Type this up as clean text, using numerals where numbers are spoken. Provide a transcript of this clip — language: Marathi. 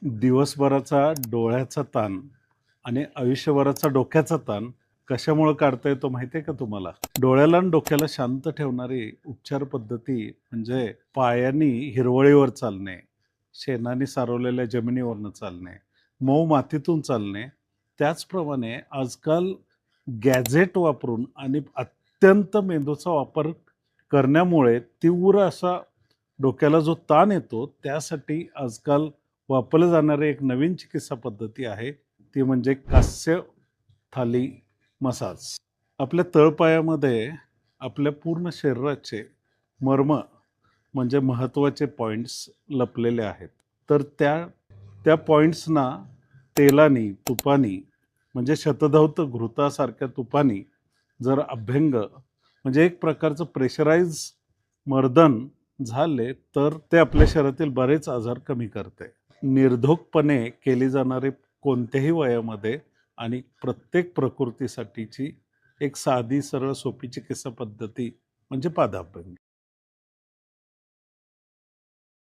दिवसभराचा डोळ्याचा ताण आणि आयुष्यभराचा डोक्याचा ताण कशामुळं काढता येतो माहिती आहे का तुम्हाला? डोळ्याला आणि डोक्याला शांत ठेवणारी उपचार पद्धती म्हणजे पायांनी हिरवळीवर चालणे, शेणाने सारवलेल्या जमिनीवरनं चालणे, मऊ मातीतून चालणे. त्याचप्रमाणे आजकाल गॅझेट वापरून आणि अत्यंत मेंदूचा वापर करण्यामुळे तीव्र असा डोक्याला जो ताण येतो, त्यासाठी आजकाल वापरले जाणारे एक नवीन चिकित्सा पद्धती आहे, ती म्हणजे कास्य थाली मसाज. आपल्या तळपायामध्ये आपल्या पूर्ण शरीराचे मर्म म्हणजे महत्त्वाचे पॉइंट्स लपलेले आहेत. तर त्या त्या पॉइंट्सना तेलानी, तुपानी म्हणजे शतधौत घृतासारख्या तुपानी जर अभ्यंग म्हणजे एक प्रकारचं प्रेशराइज मर्दन झाले, तर ते आपल्या शरीरातील बरेच आजार कमी करते. निर्धोकपणे केली जाणारी कोणत्याही वयामध्ये आणि प्रत्येक प्रकृतीसाठीची एक साधी, सरळ, सोपी चिकित्सा पद्धती म्हणजे पादाभ्यंग.